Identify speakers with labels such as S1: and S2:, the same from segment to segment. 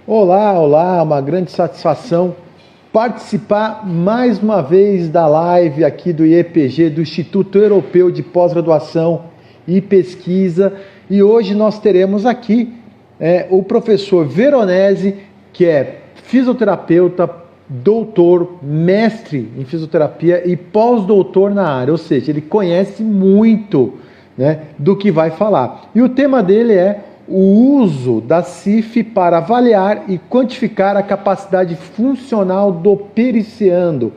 S1: Olá, olá, uma grande satisfação participar mais uma vez da live aqui do IEPG, do Instituto Europeu de Pós-Graduação e Pesquisa. E hoje nós teremos aqui o professor Veronese, que é fisioterapeuta, doutor, mestre em fisioterapia e pós-doutor na área, ou seja, ele conhece muito, né, do que vai falar. E o tema dele é o uso da CIF para avaliar e quantificar a capacidade funcional do periciando.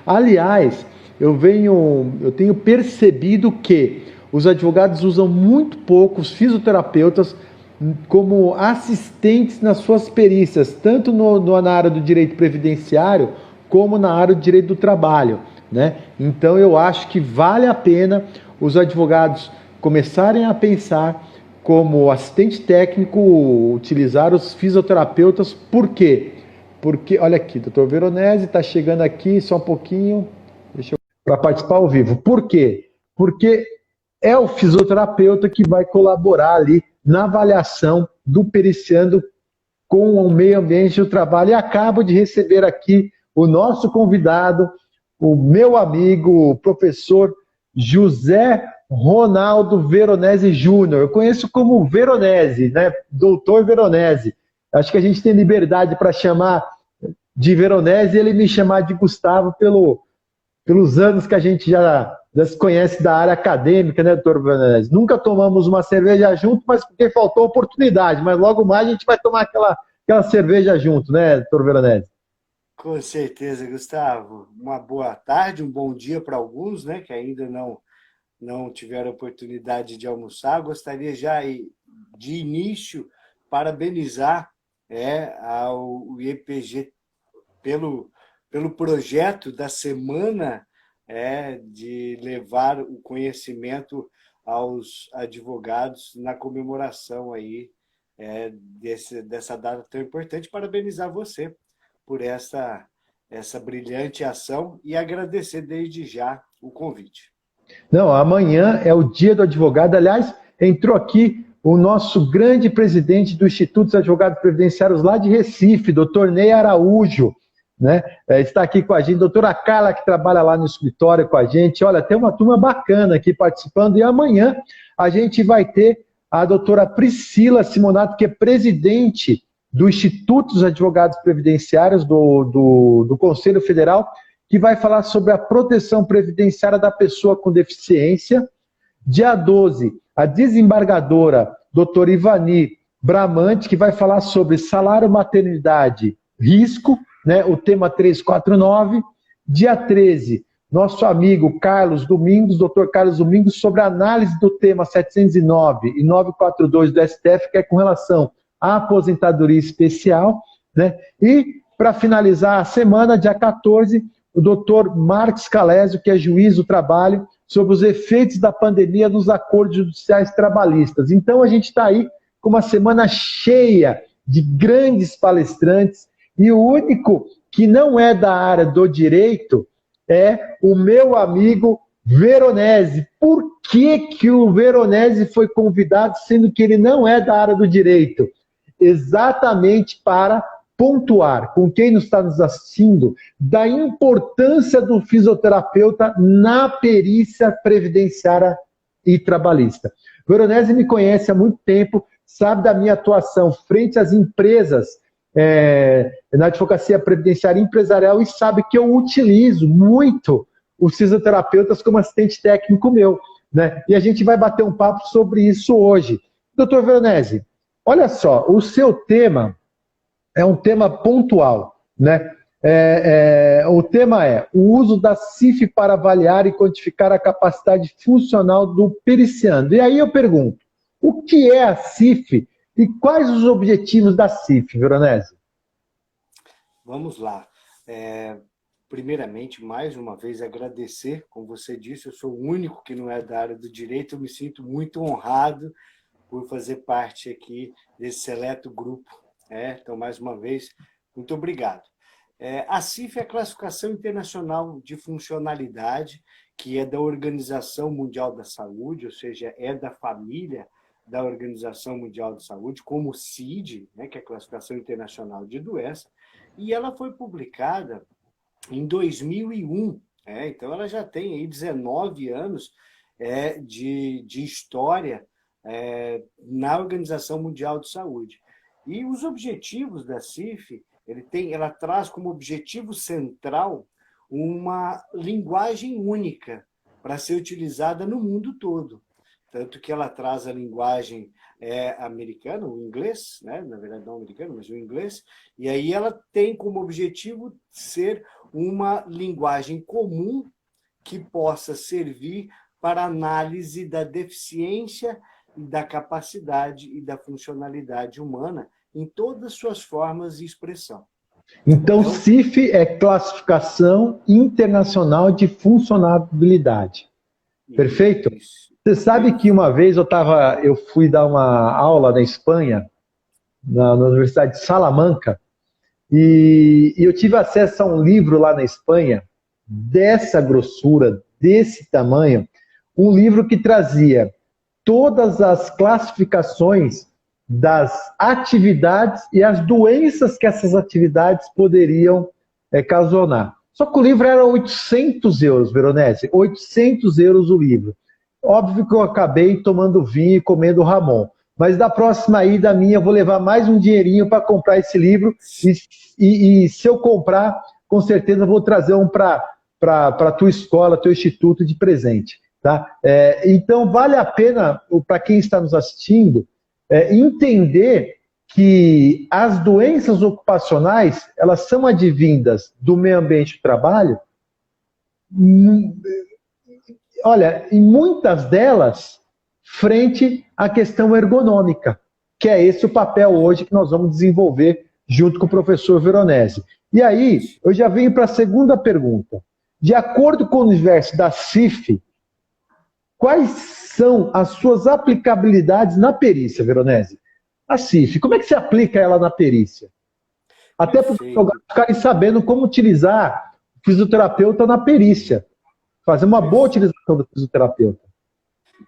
S1: Aliás, eu tenho percebido que os advogados usam muito pouco os fisioterapeutas como assistentes nas suas perícias, tanto na área do direito previdenciário como na área do direito do trabalho, né? Então eu acho que vale a pena os advogados começarem a pensar como assistente técnico utilizar os fisioterapeutas. Por quê? Porque, olha aqui, doutor Veronese está chegando aqui só um pouquinho para participar ao vivo. Por quê? Porque é o fisioterapeuta que vai colaborar ali na avaliação do periciando com o meio ambiente do trabalho. E acabo de receber aqui o nosso convidado, o meu amigo, o professor José Ronaldo Veronese Júnior. Eu conheço como Veronese, né? Doutor Veronese. Acho que a gente tem liberdade para chamar de Veronese e ele me chamar de Gustavo pelos anos que a gente já se conhece da área acadêmica, né, doutor Veronese? Nunca tomamos uma cerveja junto, mas porque faltou oportunidade. Mas logo mais a gente vai tomar aquela cerveja junto, né, doutor Veronese?
S2: Com certeza, Gustavo. Uma boa tarde, um bom dia para alguns, né, que ainda não tiveram oportunidade de almoçar. Gostaria já de início parabenizar ao IEPG pelo, pelo projeto da semana de levar o conhecimento aos advogados na comemoração aí dessa data tão importante. Parabenizar você por essa brilhante ação e agradecer desde já o convite.
S1: Não, amanhã é o dia do advogado. Aliás, entrou aqui o nosso grande presidente do Instituto dos Advogados Previdenciários lá de Recife, doutor Ney Araújo, né? Está aqui com a gente, doutora Carla, que trabalha lá no escritório com a gente. Olha, tem uma turma bacana aqui participando. E amanhã a gente vai ter a doutora Priscila Simonato, que é presidente do Instituto dos Advogados Previdenciários do Conselho Federal, que vai falar sobre a proteção previdenciária da pessoa com deficiência. Dia 12, a desembargadora doutora Ivani Bramante, que vai falar sobre salário maternidade risco, né, o tema 349. Dia 13, nosso amigo Carlos Domingos, doutor Carlos Domingos, sobre a análise do tema 709 e 942 do STF, que é com relação à aposentadoria especial, né? E, para finalizar a semana, dia 14, o doutor Marcos Calésio, que é juiz do trabalho, sobre os efeitos da pandemia nos acordos judiciais trabalhistas. Então, a gente está aí com uma semana cheia de grandes palestrantes, e o único que não é da área do direito é o meu amigo Veronese. Por que o Veronese foi convidado, sendo que ele não é da área do direito? Exatamente para pontuar com quem nos está nos assistindo da importância do fisioterapeuta na perícia previdenciária e trabalhista. Veronese me conhece há muito tempo, sabe da minha atuação frente às empresas na advocacia previdenciária empresarial e sabe que eu utilizo muito os fisioterapeutas como assistente técnico meu, né? E a gente vai bater um papo sobre isso hoje. Doutor Veronese, olha só, o seu tema é um tema pontual, né? O tema é o uso da CIF para avaliar e quantificar a capacidade funcional do periciando. E aí eu pergunto, o que é a CIF e quais os objetivos da CIF, Veronese?
S2: Vamos lá. Primeiramente, mais uma vez, agradecer, como você disse, eu sou o único que não é da área do direito, eu me sinto muito honrado por fazer parte aqui desse seleto grupo. Então, mais uma vez, muito obrigado. A CIF é a Classificação Internacional de Funcionalidade, que é da Organização Mundial da Saúde, ou seja, é da família da Organização Mundial de Saúde, como o CID, né, que é a Classificação Internacional de Doença, e ela foi publicada em 2001, então ela já tem aí 19 anos de história na Organização Mundial de Saúde. E os objetivos da CIF, ela traz como objetivo central uma linguagem única para ser utilizada no mundo todo. Tanto que ela traz a linguagem americana, o inglês, né? Na verdade não americano, mas o inglês, e aí ela tem como objetivo ser uma linguagem comum que possa servir para análise da deficiência, da capacidade e da funcionalidade humana em todas as suas formas e expressão.
S1: Então, CIF é Classificação Internacional de Funcionalidade. Perfeito?
S2: Isso.
S1: Você sabe que uma vez eu fui dar uma aula na Espanha, na Universidade de Salamanca, e eu tive acesso a um livro lá na Espanha, dessa grossura, desse tamanho, um livro que trazia todas as classificações das atividades e as doenças que essas atividades poderiam causar. Só que o livro era 800 euros, Veronese, 800 euros o livro. Óbvio que eu acabei tomando vinho e comendo Ramon, mas da próxima ida minha eu vou levar mais um dinheirinho para comprar esse livro e se eu comprar, com certeza eu vou trazer um para a tua escola, teu instituto de presente. Tá? Então, vale a pena, para quem está nos assistindo, entender que as doenças ocupacionais, elas são advindas do meio ambiente do trabalho, olha, em muitas delas, frente à questão ergonômica, que é esse o papel hoje que nós vamos desenvolver junto com o professor Veronese. E aí, eu já venho para a segunda pergunta. De acordo com o universo da CIF, quais são as suas aplicabilidades na perícia, Veronese? A CIF, como é que se aplica ela na perícia? Até para ficarem sabendo como utilizar o fisioterapeuta na perícia. Fazer uma boa utilização do fisioterapeuta.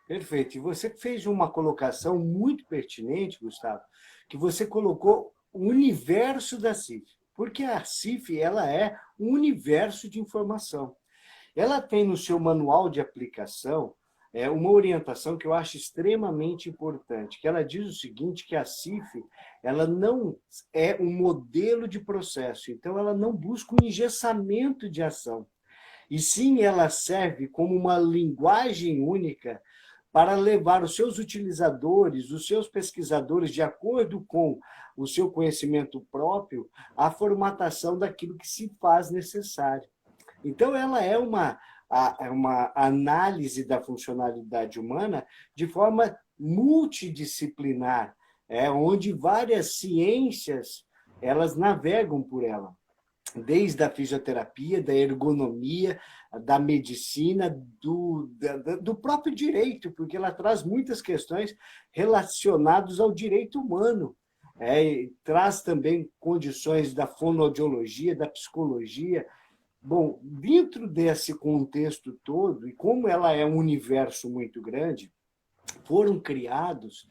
S2: Perfeito. E você fez uma colocação muito pertinente, Gustavo, que você colocou o universo da CIF. Porque a CIF ela é um universo de informação. Ela tem no seu manual de aplicação uma orientação que eu acho extremamente importante, que ela diz o seguinte, que a CIF ela não é um modelo de processo, então ela não busca um engessamento de ação, e sim ela serve como uma linguagem única para levar os seus utilizadores, os seus pesquisadores, de acordo com o seu conhecimento próprio, à formatação daquilo que se faz necessário. Então, ela é uma análise da funcionalidade humana de forma multidisciplinar, onde várias ciências elas navegam por ela, desde a fisioterapia, da ergonomia, da medicina, do próprio direito, porque ela traz muitas questões relacionadas ao direito humano. Traz também condições da fonoaudiologia, da psicologia. Bom, dentro desse contexto todo, e como ela é um universo muito grande, foram criados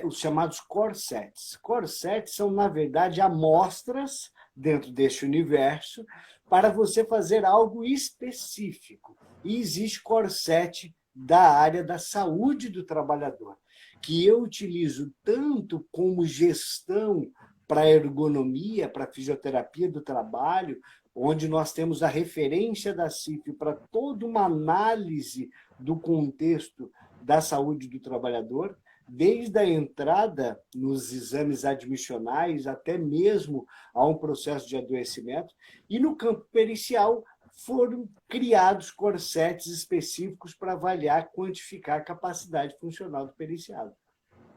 S2: os chamados core sets. Core sets são, na verdade, amostras dentro deste universo para você fazer algo específico. E existe core set da área da saúde do trabalhador, que eu utilizo tanto como gestão para ergonomia, para fisioterapia do trabalho, onde nós temos a referência da CIF para toda uma análise do contexto da saúde do trabalhador, desde a entrada nos exames admissionais até mesmo a um processo de adoecimento, e no campo pericial foram criados corsets específicos para avaliar, quantificar a capacidade funcional do periciado.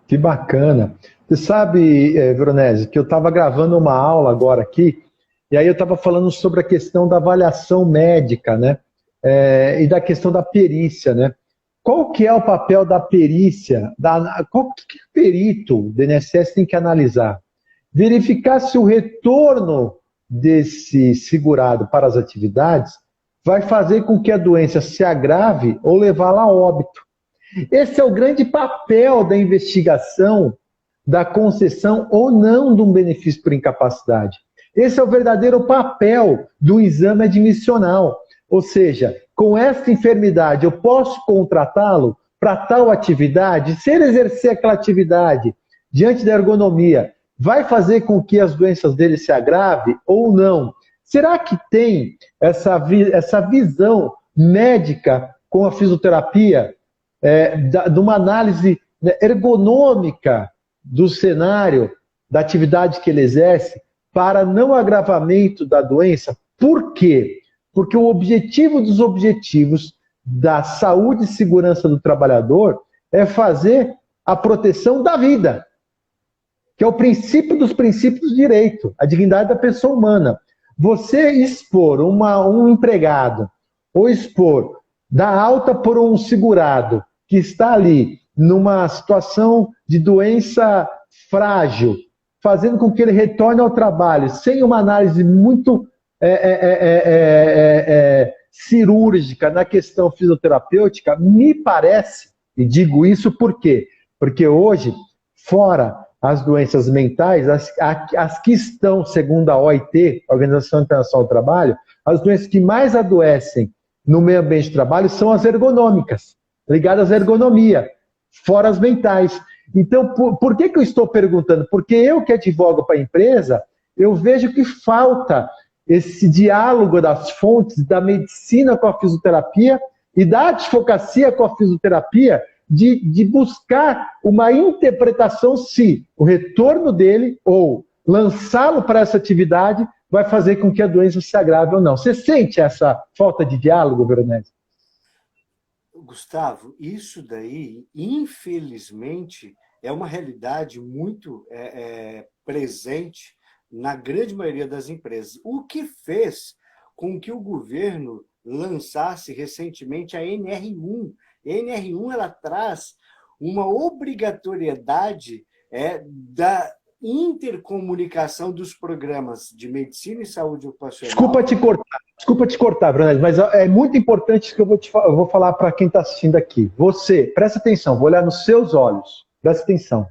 S1: Que bacana. Você sabe, Veronese, que eu estava gravando uma aula agora aqui, e aí eu estava falando sobre a questão da avaliação médica, né? E da questão da perícia, né? Qual que é o papel da perícia? Qual que o perito do INSS tem que analisar? Verificar se o retorno desse segurado para as atividades vai fazer com que a doença se agrave ou levá-la a óbito. Esse é o grande papel da investigação, da concessão ou não de um benefício por incapacidade. Esse é o verdadeiro papel do exame admissional. Ou seja, com essa enfermidade, eu posso contratá-lo para tal atividade? Se ele exercer aquela atividade diante da ergonomia, vai fazer com que as doenças dele se agravem ou não? Será que tem essa visão médica com a fisioterapia, de uma análise ergonômica do cenário, da atividade que ele exerce, para não agravamento da doença? Por quê? Porque o objetivo dos objetivos da saúde e segurança do trabalhador é fazer a proteção da vida, que é o princípio dos princípios do direito, a dignidade da pessoa humana. Você expor um empregado, ou expor, dar alta por um segurado que está ali numa situação de doença frágil, fazendo com que ele retorne ao trabalho, sem uma análise muito cirúrgica na questão fisioterapêutica, me parece, e digo isso por quê? Porque hoje, fora as doenças mentais, as que estão, segundo a OIT, Organização Internacional do Trabalho, as doenças que mais adoecem no meio ambiente de trabalho são as ergonômicas, ligadas à ergonomia, fora as mentais. Então, por que eu estou perguntando? Porque eu que advogo para a empresa, eu vejo que falta esse diálogo das fontes da medicina com a fisioterapia e da advocacia com a fisioterapia, de buscar uma interpretação se o retorno dele ou lançá-lo para essa atividade vai fazer com que a doença se agrave ou não. Você sente essa falta de diálogo, Veronese?
S2: Gustavo, isso daí, infelizmente, é uma realidade muito presente na grande maioria das empresas. O que fez com que o governo lançasse recentemente a NR1. A NR1 ela traz uma obrigatoriedade da intercomunicação dos programas de medicina e saúde ocupacional.
S1: Desculpa te cortar, Veronese, mas é muito importante que eu vou falar para quem está assistindo aqui. Você, presta atenção, vou olhar nos seus olhos, presta atenção.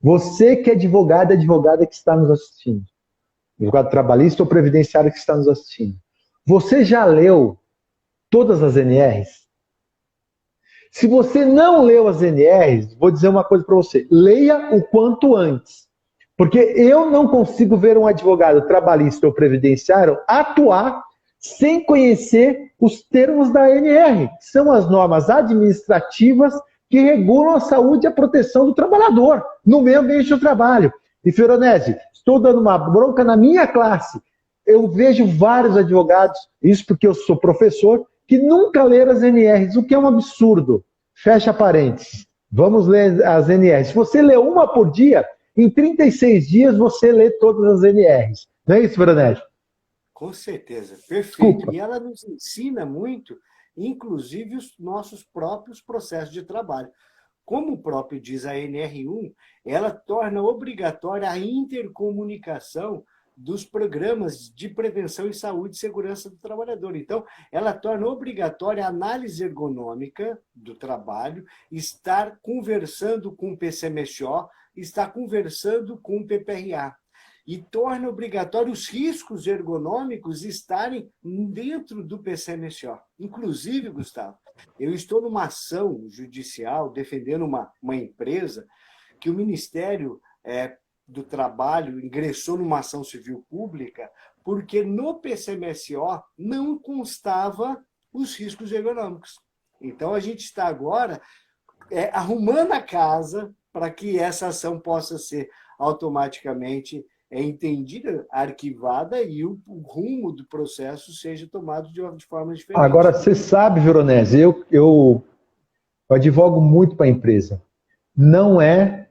S1: Você que é advogada que está nos assistindo, advogado trabalhista ou previdenciário que está nos assistindo, você já leu todas as NRs? Se você não leu as NRs, vou dizer uma coisa para você, leia o quanto antes. Porque eu não consigo ver um advogado trabalhista ou previdenciário atuar sem conhecer os termos da NR, que são as normas administrativas que regulam a saúde e a proteção do trabalhador no meio ambiente do trabalho. E, Veronese, estou dando uma bronca na minha classe. Eu vejo vários advogados, isso porque eu sou professor, que nunca leram as NRs, o que é um absurdo. Fecha parênteses. Vamos ler as NRs. Se você lê uma por dia, em 36 dias você lê todas as NRs. Não é isso, Veronese?
S2: Com certeza, perfeito.
S1: Desculpa.
S2: E ela nos ensina muito, inclusive os nossos próprios processos de trabalho. Como o próprio diz a NR1, ela torna obrigatória a intercomunicação dos programas de prevenção em saúde e segurança do trabalhador. Então, ela torna obrigatória a análise ergonômica do trabalho, estar conversando com o PCMSO, estar conversando com o PPRA. E torna obrigatório os riscos ergonômicos estarem dentro do PCMSO. Inclusive, Gustavo, eu estou numa ação judicial defendendo uma empresa que o Ministério do Trabalho ingressou numa ação civil pública porque no PCMSO não constava os riscos ergonômicos. Então, a gente está agora arrumando a casa para que essa ação possa ser automaticamente entendida, arquivada e o rumo do processo seja tomado de forma diferente.
S1: Agora, você sabe, Veronese, eu advogo muito para a empresa. Não é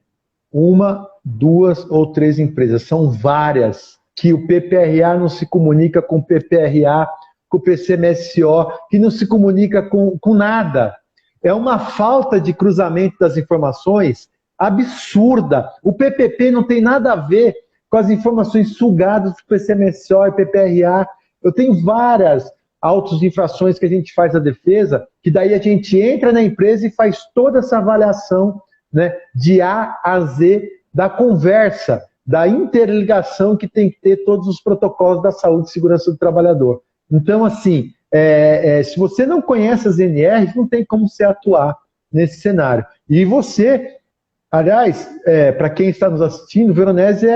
S1: uma, duas ou três empresas, são várias que o PPRA não se comunica com o PPRA, com o PCMSO, que não se comunica com nada. É uma falta de cruzamento das informações absurda. O PPP não tem nada a ver com as informações sugadas do PCMSO e PPRA. Eu tenho várias autos de infrações que a gente faz a defesa, que daí a gente entra na empresa e faz toda essa avaliação, né, de A a Z da conversa, da interligação que tem que ter todos os protocolos da saúde e segurança do trabalhador. Então, assim, se você não conhece as NRs, não tem como você atuar nesse cenário. E você, aliás, para quem está nos assistindo, o Veronese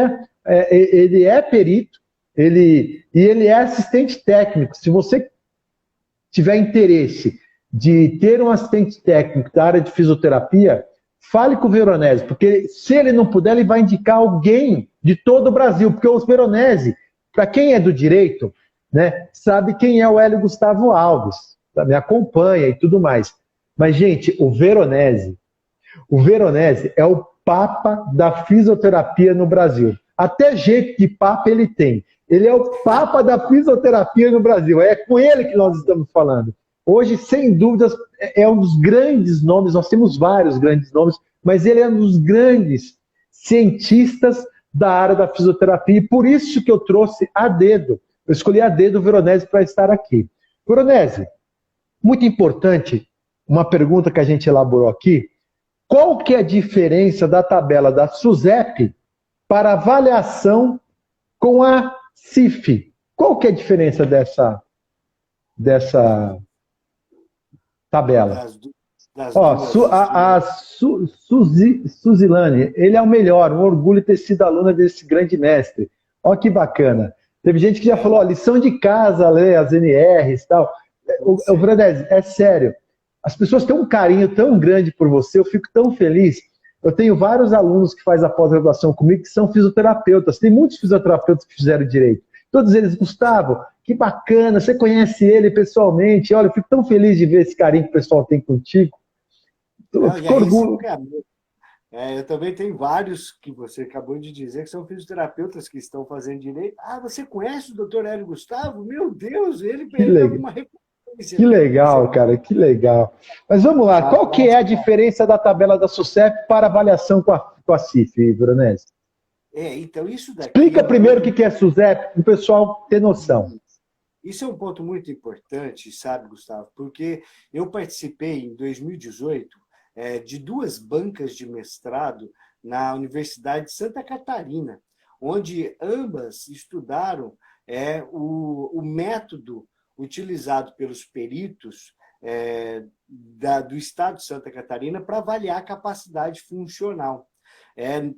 S1: ele é perito, ele é assistente técnico. Se você tiver interesse de ter um assistente técnico da área de fisioterapia, fale com o Veronese, porque se ele não puder, ele vai indicar alguém de todo o Brasil, porque o Veronese, para quem é do direito, né, sabe quem é o Hélio Gustavo Alves, me acompanha e tudo mais. Mas, gente, o Veronese é o papa da fisioterapia no Brasil. Até jeito de papa ele tem. Ele é o papa da fisioterapia no Brasil. É com ele que nós estamos falando. Hoje, sem dúvidas, é um dos grandes nomes, nós temos vários grandes nomes, mas ele é um dos grandes cientistas da área da fisioterapia, e por isso que eu trouxe a dedo. Eu escolhi a dedo o Veronese para estar aqui. Veronese, muito importante, uma pergunta que a gente elaborou aqui, qual que é a diferença da tabela da SUSEP para avaliação com a CIF? Qual que é a diferença dessa tabela? Suzilane, ele é o melhor, um orgulho ter sido aluna desse grande mestre. Olha que bacana. Teve gente que já falou, lição de casa, ler as NRs e tal. O Veronese, é sério. As pessoas têm um carinho tão grande por você, eu fico tão feliz. Eu tenho vários alunos que fazem a pós-graduação comigo que são fisioterapeutas. Tem muitos fisioterapeutas que fizeram direito. Todos eles, Gustavo, que bacana, você conhece ele pessoalmente. Olha, eu fico tão feliz de ver esse carinho que o pessoal tem contigo.
S2: Eu fico orgulhoso. Eu também tenho vários que você acabou de dizer que são fisioterapeutas que estão fazendo direito. Ah, você conhece o doutor Hélio Gustavo? Meu Deus, ele perdeu uma referência.
S1: Que legal, cara, que legal. Mas vamos lá, qual que é a diferença da tabela da SUSEP para avaliação com a CIF, Veronese?
S2: Então isso daqui...
S1: Explica primeiro o que é SUSEP, para o pessoal ter noção.
S2: Isso é um ponto muito importante, sabe, Gustavo? Porque eu participei em 2018 de 2 bancas de mestrado na Universidade de Santa Catarina, onde ambas estudaram o método utilizado pelos peritos do Estado de Santa Catarina para avaliar a capacidade funcional,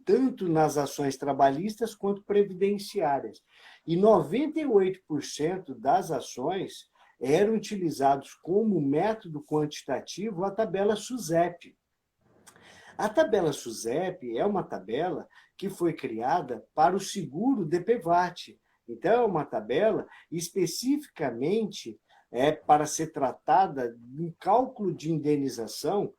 S2: tanto nas ações trabalhistas quanto previdenciárias. E 98% das ações eram utilizados como método quantitativo a tabela SUSEP. A tabela SUSEP é uma tabela que foi criada para o seguro DPVAT. Então, é uma tabela especificamente para ser tratada em cálculo de indenização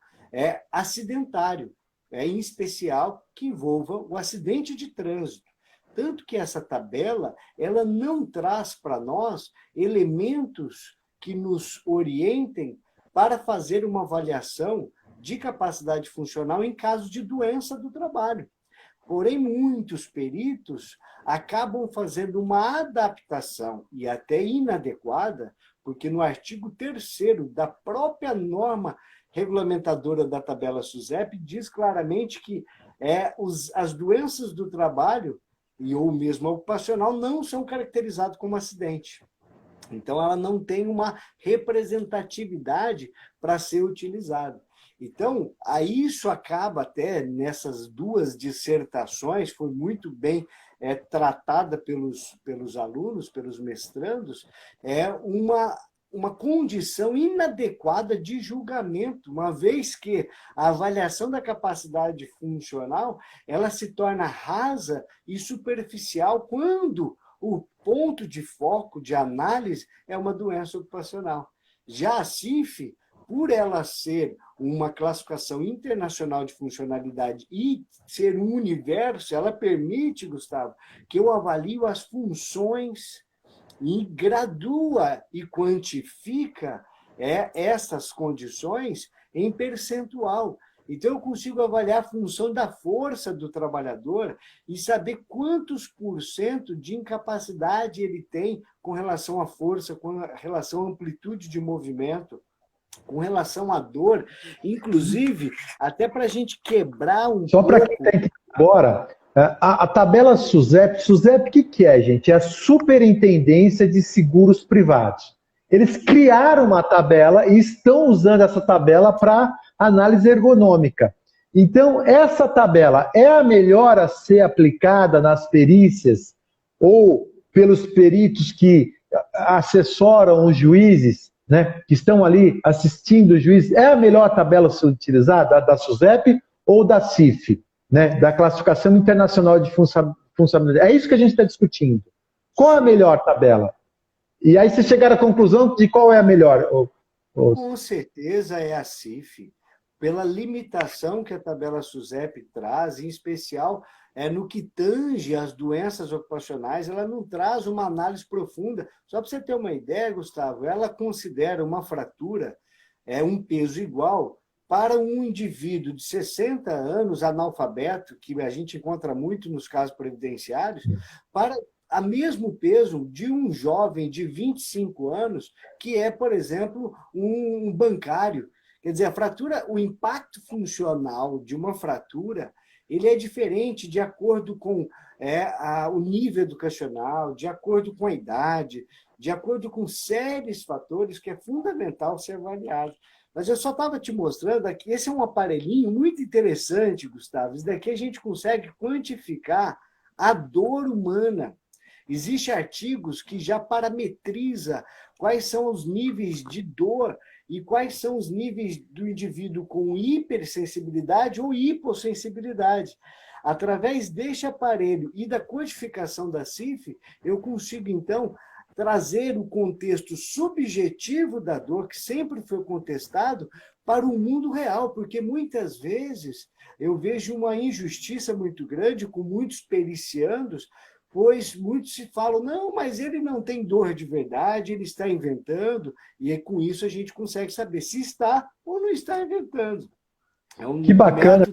S2: acidentário, em especial que envolva o acidente de trânsito. Tanto que essa tabela ela não traz para nós elementos que nos orientem para fazer uma avaliação de capacidade funcional em caso de doença do trabalho. Porém, muitos peritos acabam fazendo uma adaptação, e até inadequada, porque no artigo 3º da própria norma regulamentadora da tabela SUSEP diz claramente que as doenças do trabalho ou mesmo ocupacional não são caracterizadas como acidente. Então, ela não tem uma representatividade para ser utilizada. Então, isso acaba até nessas 2 dissertações, foi muito bem tratada pelos alunos, pelos mestrandos, uma condição inadequada de julgamento, uma vez que a avaliação da capacidade funcional ela se torna rasa e superficial quando o ponto de foco de análise é uma doença ocupacional. Já a CIF, por ela ser uma classificação internacional de funcionalidade e ser um universo, ela permite, Gustavo, que eu avalie as funções e gradua e quantifica essas condições em percentual. Então, eu consigo avaliar a função da força do trabalhador e saber quantos por cento de incapacidade ele tem com relação à força, com relação à amplitude de movimento, com relação à dor, inclusive, até para a gente quebrar um
S1: Só para quem está entendendo agora, a tabela SUSEP, o que é, gente? É a Superintendência de Seguros Privados. Eles criaram uma tabela e estão usando essa tabela para análise ergonômica. Então, essa tabela é a melhor a ser aplicada nas perícias ou pelos peritos que assessoram os juízes, né, que estão ali assistindo os juízes? É a melhor tabela a ser utilizada, da SUSEP ou da CIF, né, da Classificação Internacional de Funcionalidade? É isso que a gente está discutindo. Qual é a melhor tabela? E aí vocês chegaram à conclusão de qual é a melhor?
S2: Com certeza é a CIF, pela limitação que a tabela SUSEP traz, em especial no que tange as doenças ocupacionais, ela não traz uma análise profunda. Só para você ter uma ideia, Gustavo, ela considera uma fratura um peso igual para um indivíduo de 60 anos analfabeto, que a gente encontra muito nos casos previdenciários, para a mesmo peso de um jovem de 25 anos, que é, por exemplo, um bancário. Quer dizer, a fratura, o impacto funcional de uma fratura, ele é diferente de acordo com o nível educacional, de acordo com a idade, de acordo com sérios fatores que é fundamental ser avaliado. Mas eu só estava te mostrando aqui, esse é um aparelhinho muito interessante, Gustavo. Isso daqui a gente consegue quantificar a dor humana. Existem artigos que já parametriza quais são os níveis de dor e quais são os níveis do indivíduo com hipersensibilidade ou hipossensibilidade. Através deste aparelho e da quantificação da CIF, eu consigo, então, trazer o contexto subjetivo da dor, que sempre foi contestado, para o mundo real, porque muitas vezes eu vejo uma injustiça muito grande com muitos periciandos, pois muitos se falam, não, mas ele não tem dor de verdade, ele está inventando, e com isso a gente consegue saber se está ou não está inventando.
S1: Que bacana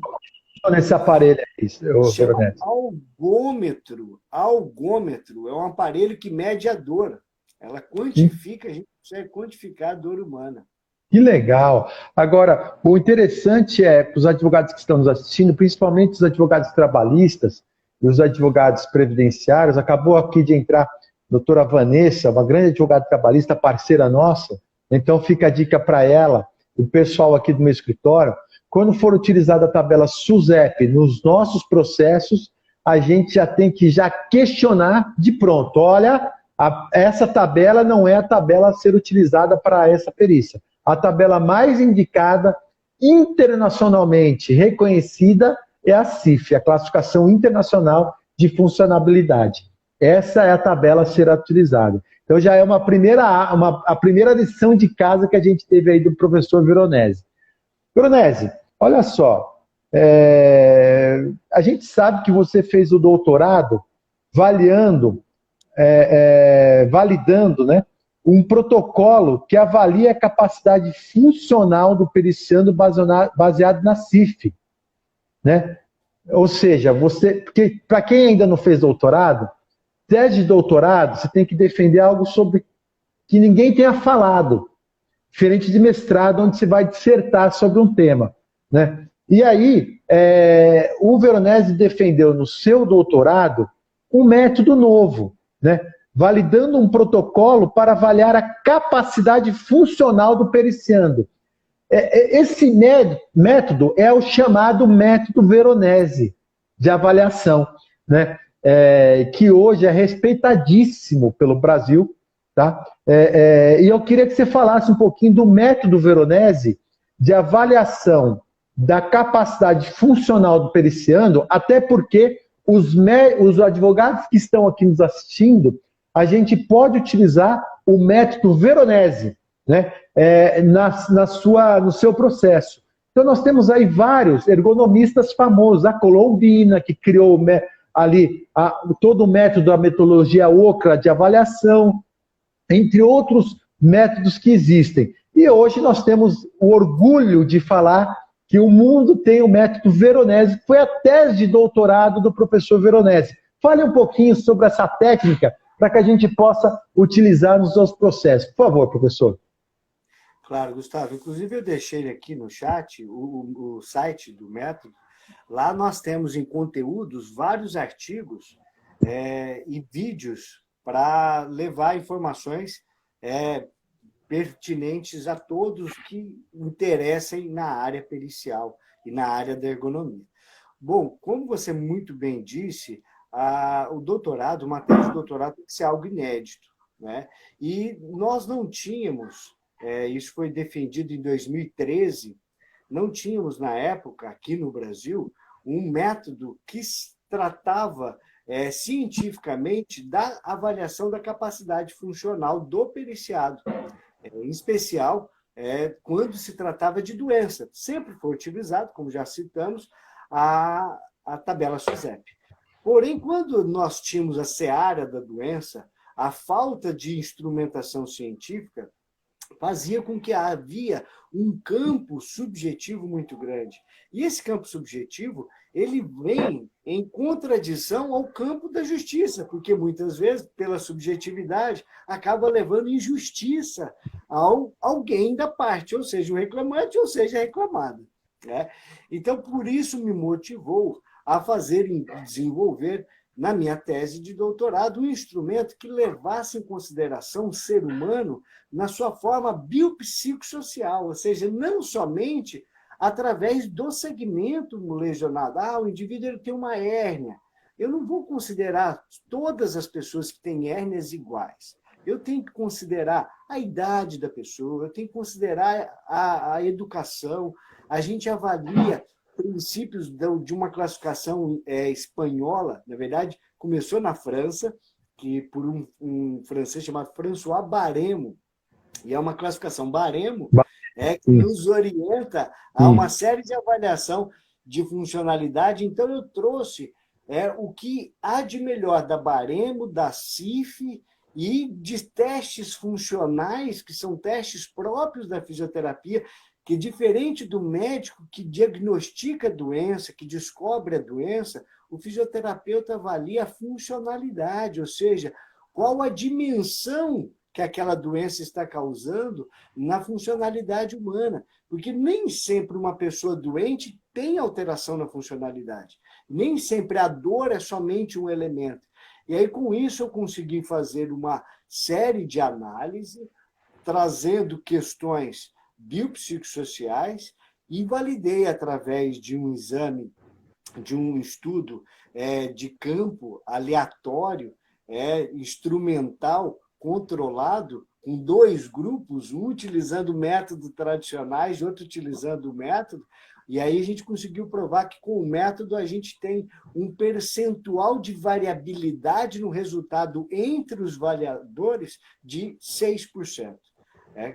S1: nesse aparelho aí,
S2: chama algômetro. Algômetro é um aparelho que mede a dor. Ela quantifica, a gente consegue quantificar a dor humana.
S1: Que legal. Agora, o interessante é, para os advogados que estão nos assistindo, principalmente os advogados trabalhistas, e os advogados previdenciários, acabou aqui de entrar a doutora Vanessa, uma grande advogada trabalhista, parceira nossa, então fica a dica para ela, o pessoal aqui do meu escritório, quando for utilizada a tabela SUSEP nos nossos processos, a gente já tem que questionar de pronto, olha, essa tabela não é a tabela a ser utilizada para essa perícia. A tabela mais indicada, internacionalmente reconhecida, é a CIF, a Classificação Internacional de Funcionabilidade. Essa é a tabela a ser utilizada. Então já é a primeira lição de casa que a gente teve aí do professor Veronese. Veronese, olha só, a gente sabe que você fez o doutorado validando, né, um protocolo que avalia a capacidade funcional do periciando baseado na CIF. Né? Ou seja, porque para quem ainda não fez doutorado, tese de doutorado, você tem que defender algo sobre que ninguém tenha falado, diferente de mestrado, onde você vai dissertar sobre um tema. Né? E aí, o Veronese defendeu no seu doutorado um método novo, né? Validando um protocolo para avaliar a capacidade funcional do periciando. Esse método é o chamado método Veronese de avaliação, né? Que hoje é respeitadíssimo pelo Brasil. Tá? E eu queria que você falasse um pouquinho do método Veronese de avaliação da capacidade funcional do periciando, até porque os advogados que estão aqui nos assistindo, a gente pode utilizar o método Veronese, né? No seu processo. Então nós temos aí vários ergonomistas famosos, a Colombina, que criou ali todo o método da metodologia OCRA de avaliação, entre outros métodos que existem. E hoje nós temos o orgulho de falar que o mundo tem o método Veronese, que foi a tese de doutorado do professor Veronese. Fale um pouquinho sobre essa técnica para que a gente possa utilizar nos nossos processos. Por favor, professor.
S2: Claro, Gustavo. Inclusive, eu deixei aqui no chat o site do método. Lá nós temos em conteúdos vários artigos e vídeos para levar informações pertinentes a todos que interessem na área pericial e na área da ergonomia. Bom, como você muito bem disse, o doutorado, uma tese de doutorado tem que ser algo inédito, né? E nós não tínhamos, isso foi defendido em 2013, não tínhamos na época, aqui no Brasil, um método que tratava cientificamente da avaliação da capacidade funcional do periciado, em especial quando se tratava de doença. Sempre foi utilizado, como já citamos, a tabela SUSEP. Porém, quando nós tínhamos a seara da doença, a falta de instrumentação científica fazia com que havia um campo subjetivo muito grande. E esse campo subjetivo, ele vem em contradição ao campo da justiça, porque muitas vezes, pela subjetividade, acaba levando injustiça ao alguém da parte, ou seja, o reclamante, ou seja, reclamado. Né? Então, por isso me motivou a desenvolver, na minha tese de doutorado, um instrumento que levasse em consideração o ser humano na sua forma biopsicossocial, ou seja, não somente através do segmento lesionado. O indivíduo ele tem uma hérnia. Eu não vou considerar todas as pessoas que têm hérnias iguais. Eu tenho que considerar a idade da pessoa, eu tenho que considerar a educação. A gente avalia princípios de uma classificação espanhola, na verdade, começou na França, que por um francês chamado François Baremo, e é uma classificação Baremo, que nos orienta a uma série de avaliação de funcionalidade. Então, eu trouxe o que há de melhor da Baremo, da CIF e de testes funcionais, que são testes próprios da fisioterapia, que, diferente do médico que diagnostica a doença, que descobre a doença, o fisioterapeuta avalia a funcionalidade, ou seja, qual a dimensão que aquela doença está causando na funcionalidade humana. Porque nem sempre uma pessoa doente tem alteração na funcionalidade. Nem sempre a dor é somente um elemento. E aí, com isso, eu consegui fazer uma série de análises, trazendo questões biopsicossociais, e validei através de um exame, de um estudo de campo aleatório, instrumental, controlado, com 2 grupos, um utilizando método tradicionais e outro utilizando o método, e aí a gente conseguiu provar que com o método a gente tem um percentual de variabilidade no resultado entre os variadores de 6%.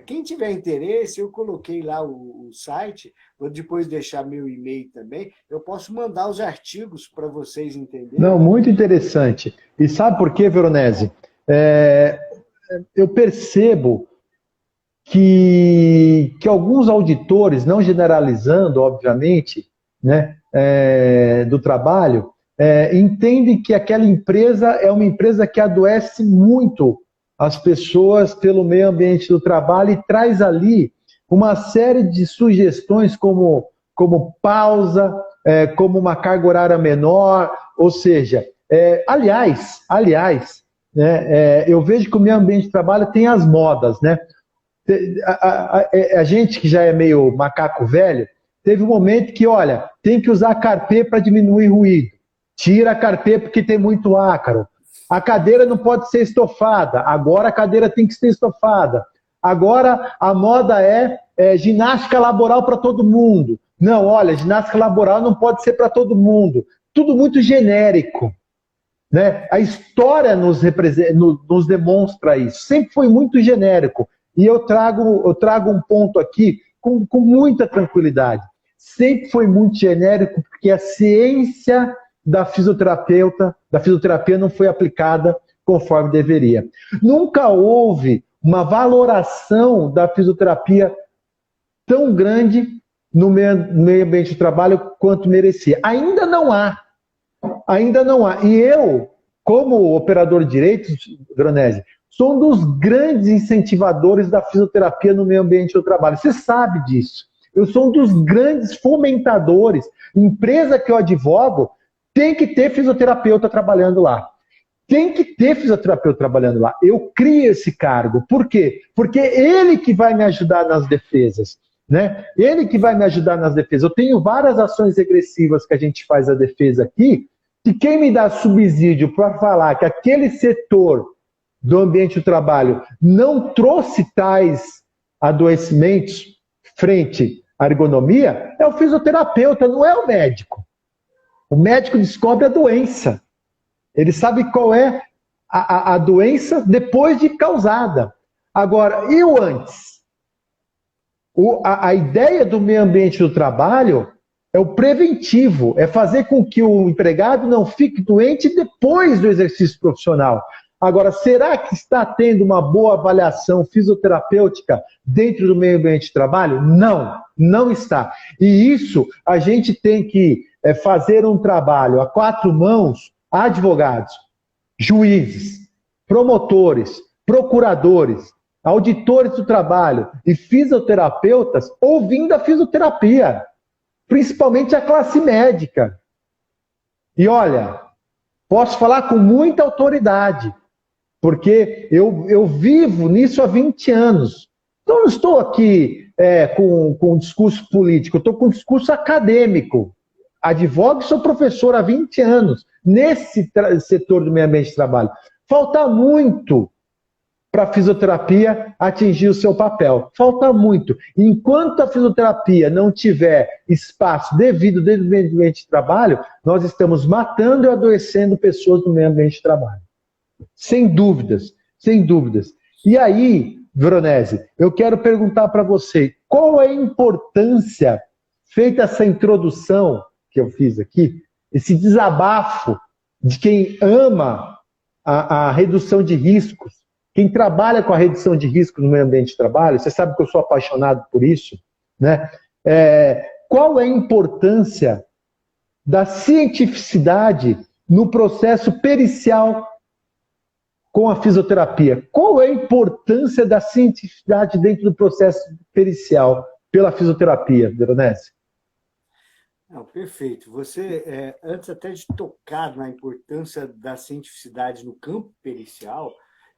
S2: Quem tiver interesse, eu coloquei lá o site, vou depois deixar meu e-mail também, eu posso mandar os artigos para vocês entenderem.
S1: Não, muito interessante. E sabe por quê, Veronese? Eu percebo que alguns auditores, não generalizando, obviamente, né, do trabalho, entendem que aquela empresa é uma empresa que adoece muito as pessoas pelo meio ambiente do trabalho e traz ali uma série de sugestões como pausa, como uma carga horária menor, ou seja, aliás, né, eu vejo que o meio ambiente de trabalho tem as modas, né? A gente que já é meio macaco velho, teve um momento que, olha, tem que usar carpê para diminuir ruído. Tira a carpê porque tem muito ácaro. A cadeira não pode ser estofada. Agora a cadeira tem que ser estofada. Agora a moda é ginástica laboral para todo mundo. Não, olha, ginástica laboral não pode ser para todo mundo. Tudo muito genérico. Né? A história nos demonstra isso. Sempre foi muito genérico. E eu trago um ponto aqui com muita tranquilidade. Sempre foi muito genérico porque a ciência da fisioterapia não foi aplicada conforme deveria. Nunca houve uma valoração da fisioterapia tão grande no meio ambiente de trabalho quanto merecia. Ainda não há. Ainda não há. E eu, como operador de direitos, Veronese, sou um dos grandes incentivadores da fisioterapia no meio ambiente do trabalho. Você sabe disso. Eu sou um dos grandes fomentadores. Empresa que eu advogo tem que ter fisioterapeuta trabalhando lá. Tem que ter fisioterapeuta trabalhando lá. Eu crio esse cargo. Por quê? Porque ele que vai me ajudar nas defesas. Né? Ele que vai me ajudar nas defesas. Eu tenho várias ações regressivas que a gente faz a defesa aqui, que quem me dá subsídio para falar que aquele setor do ambiente do trabalho não trouxe tais adoecimentos frente à ergonomia, é o fisioterapeuta, não é o médico. O médico descobre a doença. Ele sabe qual é a doença depois de causada. Agora, e o antes? A ideia do meio ambiente do trabalho é o preventivo, é fazer com que o empregado não fique doente depois do exercício profissional. Agora, será que está tendo uma boa avaliação fisioterapêutica dentro do meio ambiente de trabalho? Não, não está. E isso a gente tem que fazer um trabalho a quatro mãos, advogados, juízes, promotores, procuradores, auditores do trabalho e fisioterapeutas ouvindo a fisioterapia, principalmente a classe médica. E olha, posso falar com muita autoridade, porque eu vivo nisso há 20 anos. Então, eu não estou aqui com um discurso político, eu estou com um discurso acadêmico. Advogo e sou professor há 20 anos nesse setor do meio ambiente de trabalho. Falta muito para a fisioterapia atingir o seu papel. Falta muito. Enquanto a fisioterapia não tiver espaço devido dentro do meio ambiente de trabalho, nós estamos matando e adoecendo pessoas no meio ambiente de trabalho. Sem dúvidas, sem dúvidas. E aí, Veronese, eu quero perguntar para você, qual é a importância, feita essa introdução que eu fiz aqui, esse desabafo de quem ama a redução de riscos, quem trabalha com a redução de riscos no meio ambiente de trabalho, você sabe que eu sou apaixonado por isso, né? Qual é a importância da cientificidade no processo pericial com a fisioterapia? Qual é a importância da cientificidade dentro do processo pericial pela fisioterapia, Veronese?
S2: Não, perfeito. Você, antes até de tocar na importância da cientificidade no campo pericial,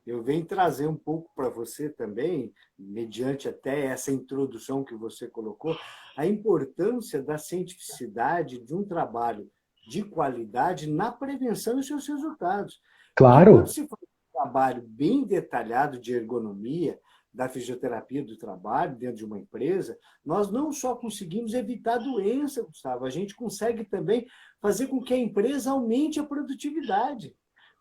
S2: eu venho trazer um pouco para você também, mediante até essa introdução que você colocou, a importância da cientificidade de um trabalho de qualidade na prevenção e seus resultados.
S1: Claro.
S2: Quando se faz um trabalho bem detalhado de ergonomia, da fisioterapia do trabalho dentro de uma empresa, nós não só conseguimos evitar doença, Gustavo, a gente consegue também fazer com que a empresa aumente a produtividade.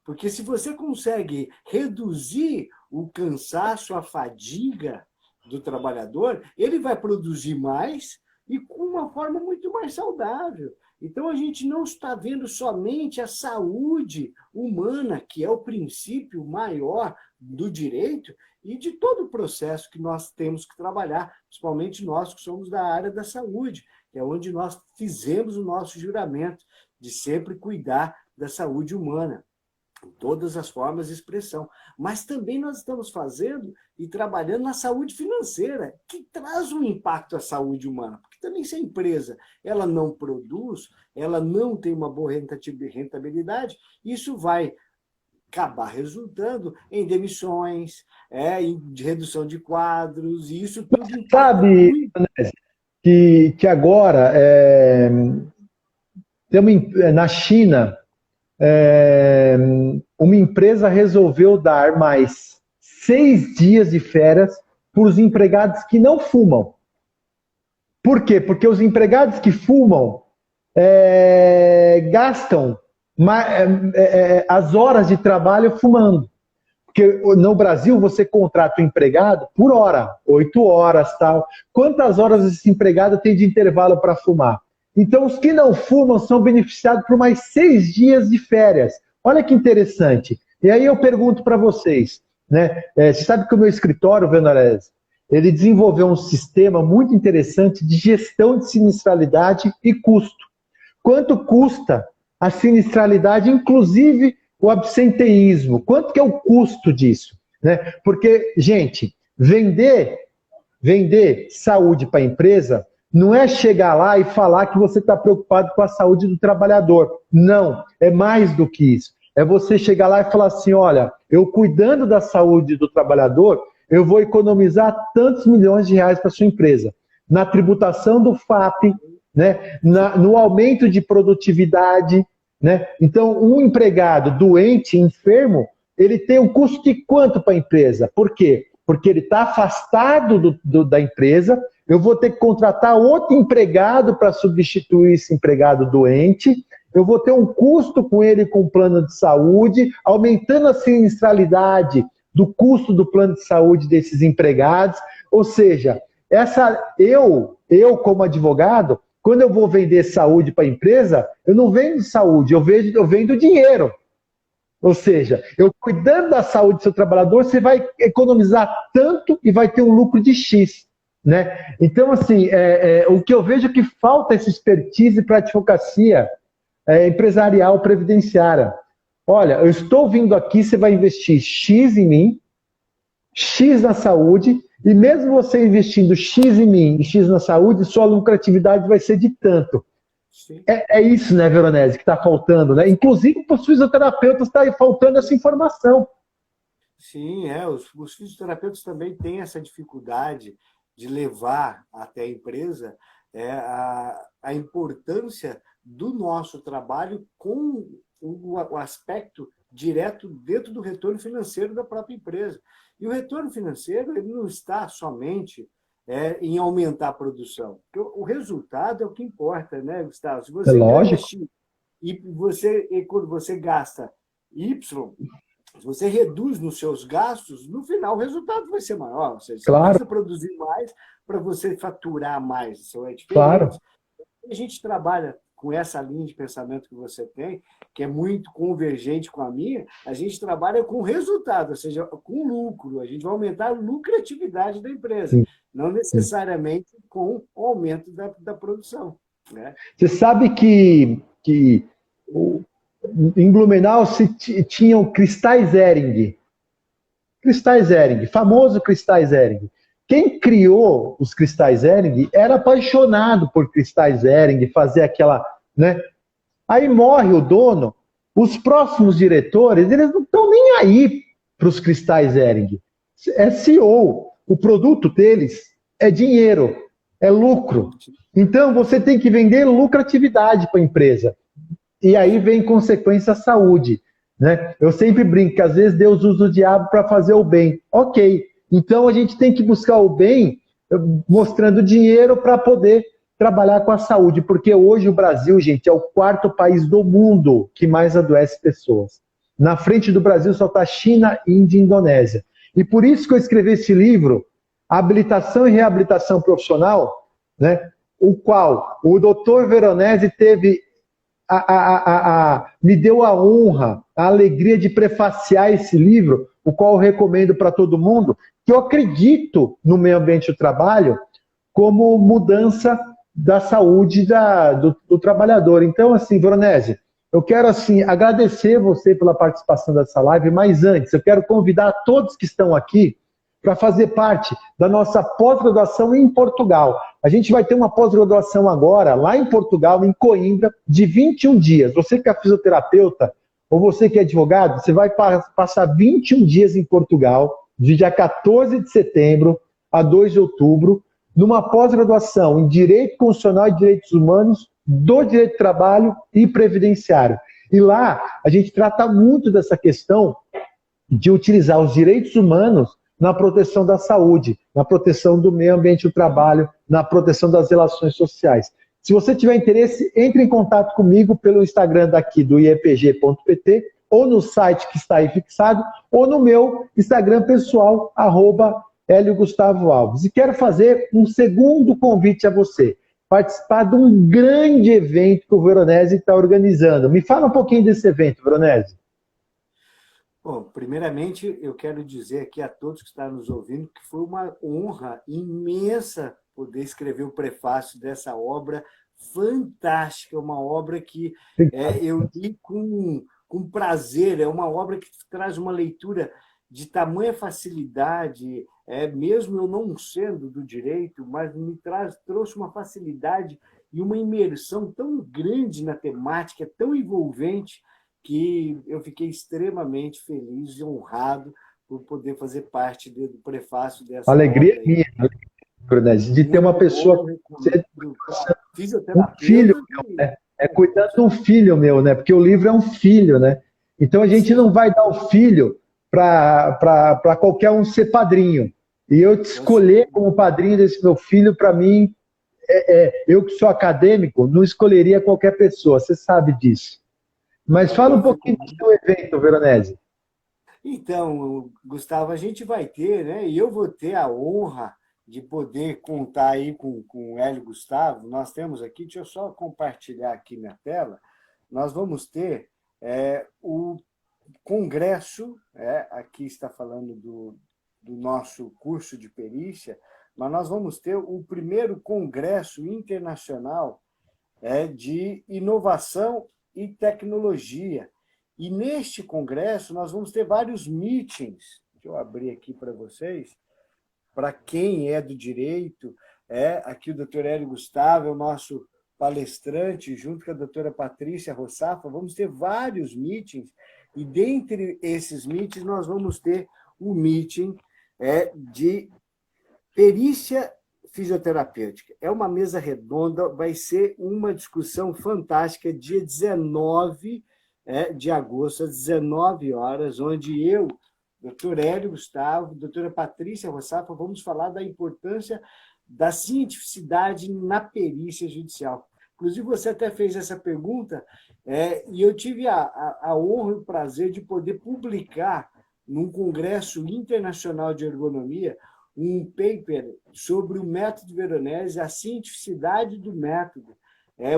S2: Porque se você consegue reduzir o cansaço, a fadiga do trabalhador, ele vai produzir mais e com uma forma muito mais saudável. Então, a gente não está vendo somente a saúde humana, que é o princípio maior do direito e de todo o processo que nós temos que trabalhar, principalmente nós que somos da área da saúde, que é onde nós fizemos o nosso juramento de sempre cuidar da saúde humana, em todas as formas de expressão. Mas também nós estamos fazendo e trabalhando na saúde financeira, que traz um impacto à saúde humana. Porque também se a empresa ela não produz, ela não tem uma boa rentabilidade, isso vai acabar resultando em demissões, em redução de quadros, e isso tudo impacta
S1: sabe,
S2: muito.
S1: que agora, na China, uma empresa resolveu dar mais 6 dias de férias para os empregados que não fumam. Por quê? Porque os empregados que fumam gastam as horas de trabalho fumando. Porque no Brasil você contrata o empregado por hora, 8 horas, tal. Quantas horas esse empregado tem de intervalo para fumar? Então, os que não fumam são beneficiados por mais 6 dias de férias. Olha que interessante. E aí eu pergunto para vocês, né? Você sabe que o meu escritório, Veronese, ele desenvolveu um sistema muito interessante de gestão de sinistralidade e custo. Quanto custa a sinistralidade, inclusive o absenteísmo? Quanto que é o custo disso? Né? Porque, gente, vender saúde para a empresa não é chegar lá e falar que você está preocupado com a saúde do trabalhador. Não, é mais do que isso. É você chegar lá e falar assim, olha, eu cuidando da saúde do trabalhador, eu vou economizar tantos milhões de reais para sua empresa. Na tributação do FAP, né? No aumento de produtividade. Né? Então, um empregado doente, enfermo, ele tem um custo de quanto para a empresa? Por quê? Porque ele está afastado da empresa, eu vou ter que contratar outro empregado para substituir esse empregado doente, eu vou ter um custo com ele com o plano de saúde, aumentando a sinistralidade do custo do plano de saúde desses empregados. Ou seja, eu como advogado, quando eu vou vender saúde para a empresa, eu não vendo saúde, eu vendo dinheiro. Ou seja, eu cuidando da saúde do seu trabalhador, você vai economizar tanto e vai ter um lucro de X. Né? Então, assim, o que eu vejo é que falta essa expertise para a advocacia empresarial previdenciária. Olha, eu estou vindo aqui, você vai investir X em mim, X na saúde, e mesmo você investindo X em mim e X na saúde, sua lucratividade vai ser de tanto. É isso, né, Veronese, que está faltando, né? Inclusive para os fisioterapeutas está faltando essa informação.
S2: Sim, os fisioterapeutas também têm essa dificuldade de levar até a empresa a importância do nosso trabalho com o aspecto direto dentro do retorno financeiro da própria empresa. E o retorno financeiro ele não está somente em aumentar a produção. Porque o resultado é o que importa, né, Gustavo? Se você investir e quando você gasta Y, se você reduz nos seus gastos, no final o resultado vai ser maior. Ou seja, você precisa produzir mais para você faturar mais. Isso é diferente.
S1: Claro.
S2: A gente trabalha com essa linha de pensamento que você tem, que é muito convergente com a minha, a gente trabalha com resultado, ou seja, com lucro. A gente vai aumentar a lucratividade da empresa, não necessariamente com o aumento da produção. Né?
S1: Você sabe que em Blumenau se tinham cristais Hering. Cristais Hering, famoso cristais Hering. Quem criou os cristais Hering era apaixonado por cristais Hering, fazer aquela, né? Aí morre o dono, os próximos diretores, eles não estão nem aí para os cristais Hering. É CEO, o produto deles é dinheiro, é lucro. Então você tem que vender lucratividade para a empresa. E aí vem consequência a saúde. Né? Eu sempre brinco que às vezes Deus usa o diabo para fazer o bem. Ok. Então a gente tem que buscar o bem mostrando dinheiro para poder trabalhar com a saúde, porque hoje o Brasil, gente, é o 4º país do mundo que mais adoece pessoas. Na frente do Brasil só está China, Índia e Indonésia. E por isso que eu escrevi esse livro, Habilitação e Reabilitação Profissional, né, o qual o Dr. Veronese teve me deu a honra, a alegria de prefaciar esse livro, o qual eu recomendo para todo mundo, que eu acredito no meio ambiente do trabalho como mudança da saúde do trabalhador. Então, assim, Veronese, eu quero assim, agradecer você pela participação dessa live, mas antes, eu quero convidar todos que estão aqui para fazer parte da nossa pós-graduação em Portugal. A gente vai ter uma pós-graduação agora, lá em Portugal, em Coimbra, de 21 dias. Você que é fisioterapeuta, ou você que é advogado, você vai passar 21 dias em Portugal, de dia 14 de setembro a 2 de outubro, numa pós-graduação em Direito Constitucional e Direitos Humanos, do Direito do Trabalho e Previdenciário. E lá, a gente trata muito dessa questão de utilizar os direitos humanos na proteção da saúde, na proteção do meio ambiente do trabalho, na proteção das relações sociais. Se você tiver interesse, entre em contato comigo pelo Instagram daqui do iepg.pt, ou no site que está aí fixado, ou no meu Instagram pessoal, @HélioGustavoAlves. E quero fazer um segundo convite a você, participar de um grande evento que o Veronese está organizando. Me fala um pouquinho desse evento, Veronese.
S2: Bom, primeiramente, eu quero dizer aqui a todos que estão nos ouvindo que foi uma honra imensa poder escrever o prefácio dessa obra fantástica, uma obra que eu li com prazer, é uma obra que traz uma leitura de tamanha facilidade, mesmo eu não sendo do direito, mas trouxe uma facilidade e uma imersão tão grande na temática, tão envolvente, que eu fiquei extremamente feliz e honrado por poder fazer parte do prefácio dessa
S1: Alegria
S2: obra.
S1: minha, Brunese, de ter uma pessoa, um filho meu, né? Cuidando de um filho meu, né? Porque o livro é um filho, né? Então a gente não vai dar o filho para qualquer um ser padrinho. E eu te escolher como padrinho desse meu filho, para mim, eu que sou acadêmico, não escolheria qualquer pessoa, você sabe disso. Mas fala um pouquinho do seu evento, Veronese.
S2: Então, Gustavo, a gente vai ter, né? E eu vou ter a honra de poder contar aí com o Hélio Gustavo. Nós temos aqui, deixa eu só compartilhar aqui minha tela. Nós vamos ter o congresso, aqui está falando do nosso curso de perícia, mas nós vamos ter o primeiro congresso internacional de inovação e tecnologia. E neste congresso nós vamos ter vários meetings. Deixa eu abrir aqui para vocês. Para quem é do direito, aqui o doutor Hélio Gustavo é o nosso palestrante, junto com a doutora Patrícia Rossafa. Vamos ter vários meetings, e dentre esses meetings nós vamos ter o meeting de perícia fisioterapêutica. É uma mesa redonda, vai ser uma discussão fantástica, dia 19 de agosto, às 19 horas, onde eu, doutor Hélio Gustavo, doutora Patrícia Rossafa, vamos falar da importância da cientificidade na perícia judicial. Inclusive, você até fez essa pergunta, e eu tive a honra e o prazer de poder publicar, num congresso internacional de ergonomia, um paper sobre o método Veronese, a cientificidade do método,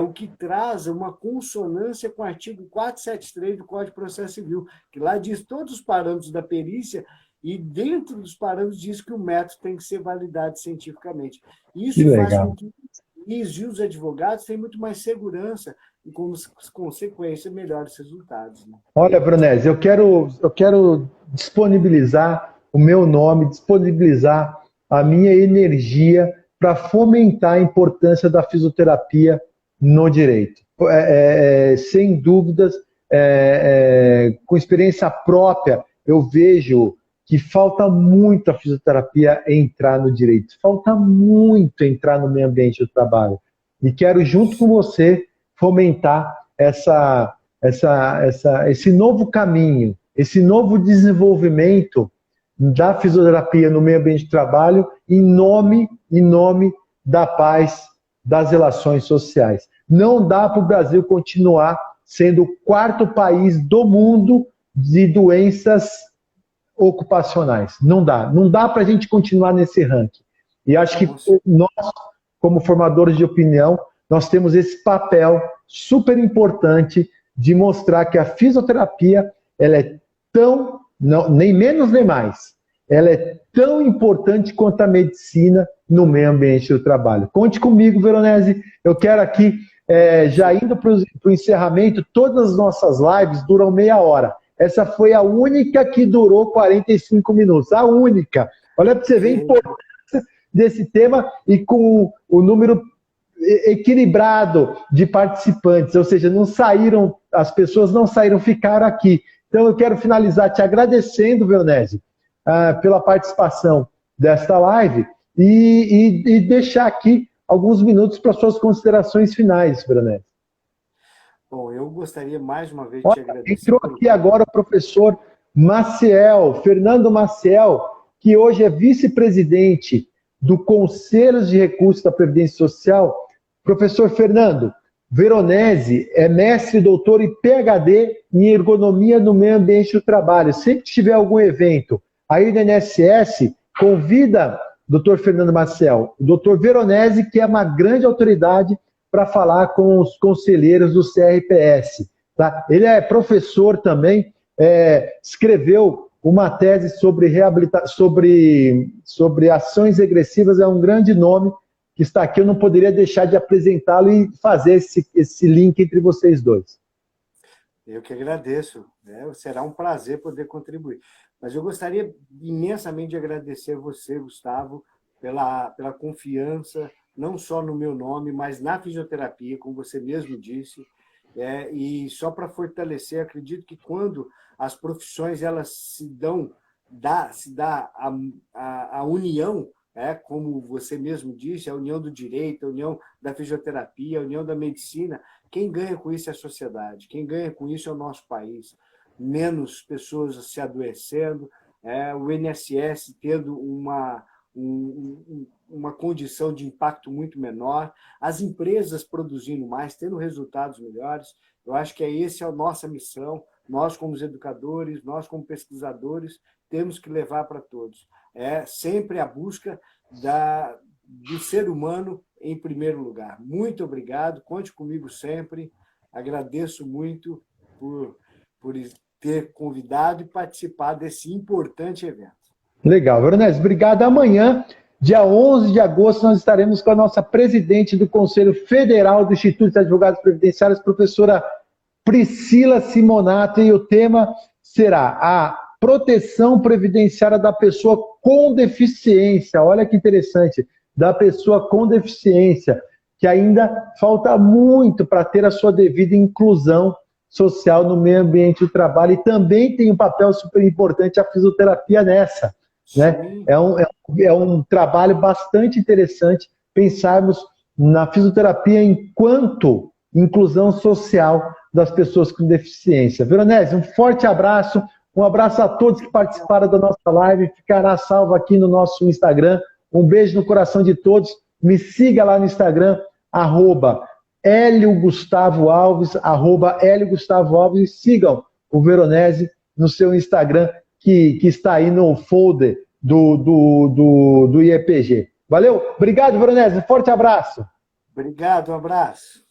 S2: o que traz uma consonância com o artigo 473 do Código de Processo Civil, que lá diz todos os parâmetros da perícia, e dentro dos parâmetros diz que o método tem que ser validado cientificamente. Isso faz com que os advogados tenham muito mais segurança e, como consequência, melhores resultados. Né?
S1: Olha, Brunese, eu quero disponibilizar o meu nome, disponibilizar a minha energia para fomentar a importância da fisioterapia no direito. Sem dúvidas, com experiência própria, eu vejo que falta muito a fisioterapia entrar no direito, falta muito entrar no meio ambiente do trabalho. E quero, junto com você, fomentar esse novo caminho, esse novo desenvolvimento da fisioterapia no meio ambiente de trabalho em nome da paz, das relações sociais. Não dá para o Brasil continuar sendo o quarto país do mundo de doenças ocupacionais. Não dá. Não dá para a gente continuar nesse ranking. E acho que nós, como formadores de opinião, nós temos esse papel super importante de mostrar que a fisioterapia ela é tão, não, nem menos nem mais, ela é tão importante quanto a medicina no meio ambiente do trabalho. Conte comigo, Veronese. Eu quero aqui, já indo para o encerramento, todas as nossas lives duram meia hora. Essa foi a única que durou 45 minutos. A única. Olha para você ver a importância desse tema e com o número equilibrado de participantes. Ou seja, não saíram, as pessoas não saíram, ficaram aqui. Então eu quero finalizar te agradecendo, Veronese, pela participação desta live e deixar aqui alguns minutos para suas considerações finais, Veronese.
S2: Bom, eu gostaria mais uma vez de te agradecer.
S1: Entrou aqui agora o professor Maciel, Fernando Maciel, que hoje é vice-presidente do Conselho de Recursos da Previdência Social. Professor Fernando, Veronese é mestre, doutor e PhD em ergonomia no meio ambiente do trabalho. Sempre que tiver algum evento aí do INSS, convida o doutor Fernando Maciel, o doutor Veronese, que é uma grande autoridade para falar com os conselheiros do CRPS. Tá? Ele é professor também escreveu uma tese sobre sobre ações regressivas, é um grande nome que está aqui, eu não poderia deixar de apresentá-lo e fazer esse link entre vocês dois.
S2: Eu que agradeço, né? Será um prazer poder contribuir. Mas eu gostaria imensamente de agradecer a você, Gustavo, pela confiança, não só no meu nome, mas na fisioterapia, como você mesmo disse. E só para fortalecer, acredito que quando as profissões elas se dá a união, como você mesmo disse, a união do direito, a união da fisioterapia, a união da medicina, quem ganha com isso é a sociedade, quem ganha com isso é o nosso país. Menos pessoas se adoecendo, o INSS tendo uma condição de impacto muito menor, as empresas produzindo mais, tendo resultados melhores. Eu acho que essa é a nossa missão. Nós, como educadores, nós, como pesquisadores, temos que levar para todos. É sempre a busca do ser humano em primeiro lugar. Muito obrigado, conte comigo sempre. Agradeço muito por ter convidado e participar desse importante evento.
S1: Legal, Veronese, obrigado. Amanhã, dia 11 de agosto, nós estaremos com a nossa presidente do Conselho Federal do Instituto de Advogados Previdenciários, professora Priscila Simonato, e o tema será a proteção previdenciária da pessoa com deficiência. Olha que interessante, da pessoa com deficiência, que ainda falta muito para ter a sua devida inclusão social no meio ambiente do trabalho, e também tem um papel super importante a fisioterapia nessa. Né? É um trabalho bastante interessante pensarmos na fisioterapia enquanto inclusão social das pessoas com deficiência. Veronese, um forte abraço, um abraço a todos que participaram da nossa live, ficará salvo aqui no nosso Instagram. Um beijo no coração de todos, me siga lá no Instagram, @HélioGustavoAlves, @HélioGustavoAlves, e sigam o Veronese no seu Instagram, que está aí no folder do IEPG. Valeu? Obrigado, Veronese. Forte abraço.
S2: Obrigado, um abraço.